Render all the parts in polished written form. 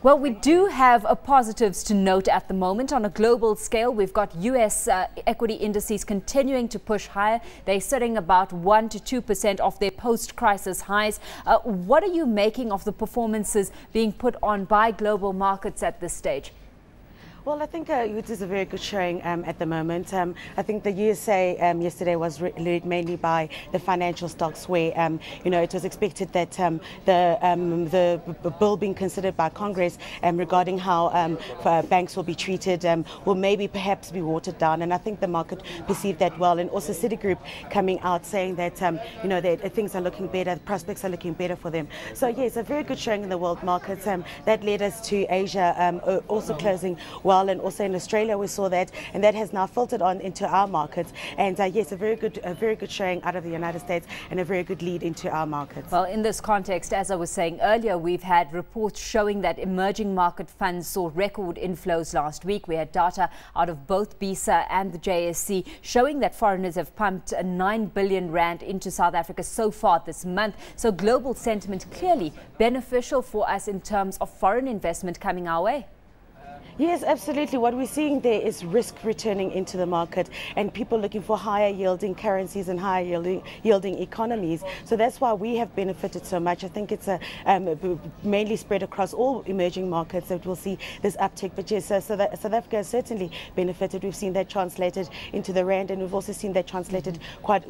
Well, we do have positives to note at the moment. On a global scale, we've got US equity indices continuing to push higher. They're sitting about 1 to 2% off their post-crisis highs. What are you making of the performances being put on by global markets at this stage? Well, I think it is a very good showing at the moment. I think the USA yesterday was led mainly by the financial stocks, where it was expected that the bill being considered by Congress regarding how banks will be treated will maybe perhaps be watered down, and I think the market perceived that well. And also Citigroup coming out saying that that things are looking better, the prospects are looking better for them. So yes, a very good showing in the world markets. That led us to Asia also closing well. And also in Australia we saw that, and that has now filtered on into our markets. And yes, a very good showing out of the United States and a very good lead into our markets. Well, in this context, as I was saying earlier, we've had reports showing that emerging market funds saw record inflows last week. We had data out of both BISA and the JSE showing that foreigners have pumped 9 billion rand into South Africa so far this month. So global sentiment clearly beneficial for us in terms of foreign investment coming our way. Yes, absolutely. What we're seeing there is risk returning into the market and people looking for higher yielding currencies and higher yielding economies. So that's why we have benefited so much. I think it's mainly spread across all emerging markets that we'll see this uptick. But yes, South Africa has certainly benefited. We've seen that translated into the rand, and we've also seen that translated quite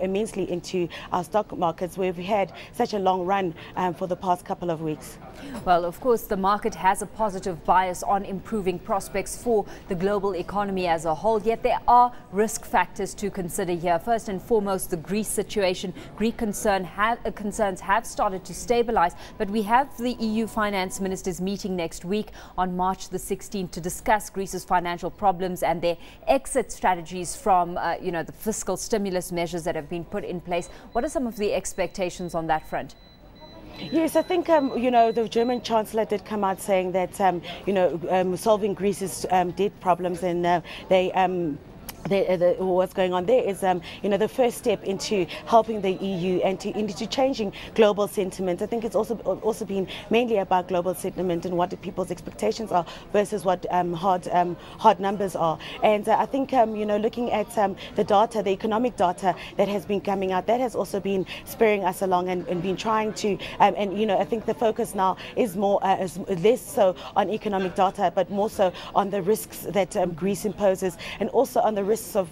immensely into our stock markets, where we've had such a long run for the past couple of weeks. Well, of course, the market has a positive bias on improving prospects for the global economy as a whole, yet there are risk factors to consider here. First and foremost, the Greece situation. Greek concerns have started to stabilize, but we have the EU finance ministers meeting next week on March the 16th to discuss Greece's financial problems and their exit strategies from the fiscal stimulus measures that have been put in place. What are some of the expectations on that front? Yes, I think, the German Chancellor did come out saying that, solving Greece's debt problems, and what's going on there is, the first step into helping the EU and into changing global sentiment. I think it's also been mainly about global sentiment and what people's expectations are versus what hard numbers are. And I think, looking at the data, the economic data that has been coming out, that has also been spurring us along and been trying to, I think the focus now is less so on economic data, but more so on the risks that Greece imposes, and also on the risks of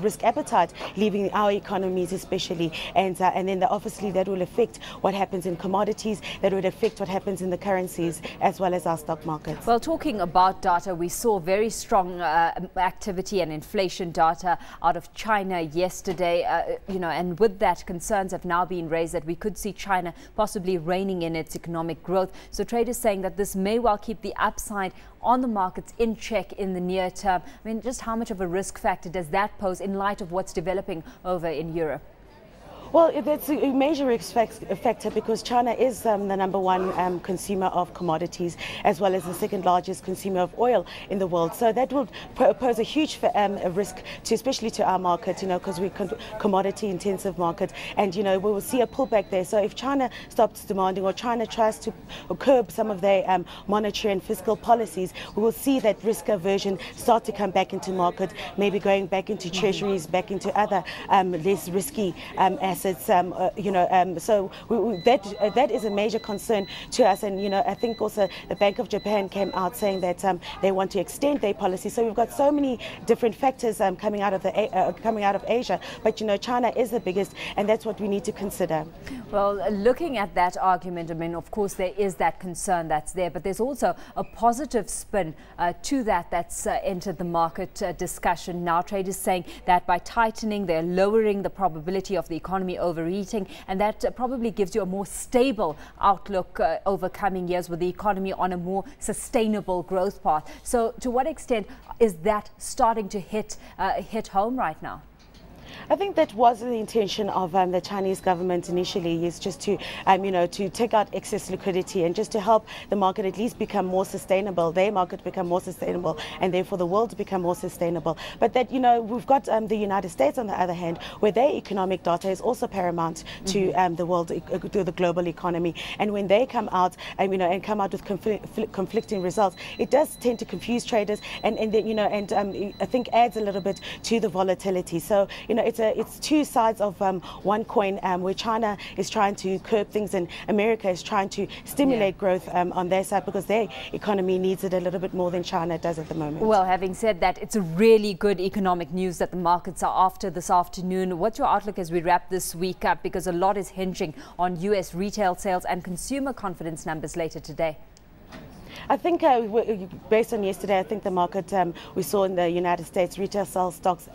risk appetite leaving our economies especially, and then obviously that will affect what happens in commodities, that would affect what happens in the currencies as well as our stock markets. Well, talking about data, we saw very strong activity and inflation data out of China yesterday, and with that, concerns have now been raised that we could see China possibly reining in its economic growth. So traders saying that this may well keep the upside on the markets in check in the near term. I mean, just how much of a risk factor does that pose in light of what's developing over in Europe? Well, that's a major risk factor, because China is the #1 consumer of commodities, as well as the second largest consumer of oil in the world. So that will pose a huge risk, especially to our market, because we're commodity intensive market, and we will see a pullback there. So if China stops demanding, or China tries to curb some of their monetary and fiscal policies, we will see that risk aversion start to come back into market, maybe going back into treasuries, back into other less risky assets. So that is a major concern to us. And I think also the Bank of Japan came out saying that they want to extend their policy. So we've got so many different factors coming out of Asia, but China is the biggest, and that's what we need to consider. Well, looking at that argument, I mean, of course there is that concern that's there, but there's also a positive spin to that's entered the market discussion now. Traders saying that by tightening, they're lowering the probability of the economy overeating, and that probably gives you a more stable outlook over coming years, with the economy on a more sustainable growth path. So to what extent is that starting to hit home right now? I think that was the intention of the Chinese government initially, is just to, to take out excess liquidity and just to help the market at least become more sustainable, their market become more sustainable, and therefore the world become more sustainable. But that, we've got the United States on the other hand, where their economic data is also paramount to the world, to the global economy. And when they come out, and come out with conflicting results, it does tend to confuse traders, and I think adds a little bit to the volatility. So, it's two sides of one coin, where China is trying to curb things and America is trying to stimulate growth on their side, because their economy needs it a little bit more than China does at the moment. Well, having said that, it's a really good economic news that the markets are after this afternoon. What's your outlook as we wrap this week up? Because a lot is hinging on US retail sales and consumer confidence numbers later today. I think based on yesterday, I think the market we saw in the United States retail stocks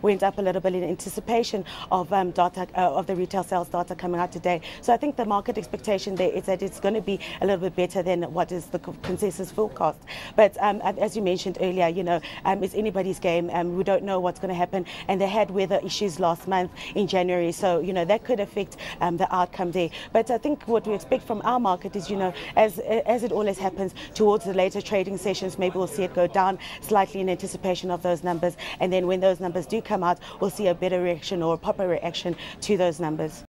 went up a little bit in anticipation of data of the retail sales data coming out today. So I think the market expectation there is that it's going to be a little bit better than what is the consensus forecast. But as you mentioned earlier, it's anybody's game. We don't know what's going to happen, and they had weather issues last month in January, so that could affect the outcome there. But I think what we expect from our market is, as it always happens towards the later trading sessions, maybe we'll see it go down slightly in anticipation of those numbers, and then when those numbers do come out, we'll see a better reaction or a proper reaction to those numbers.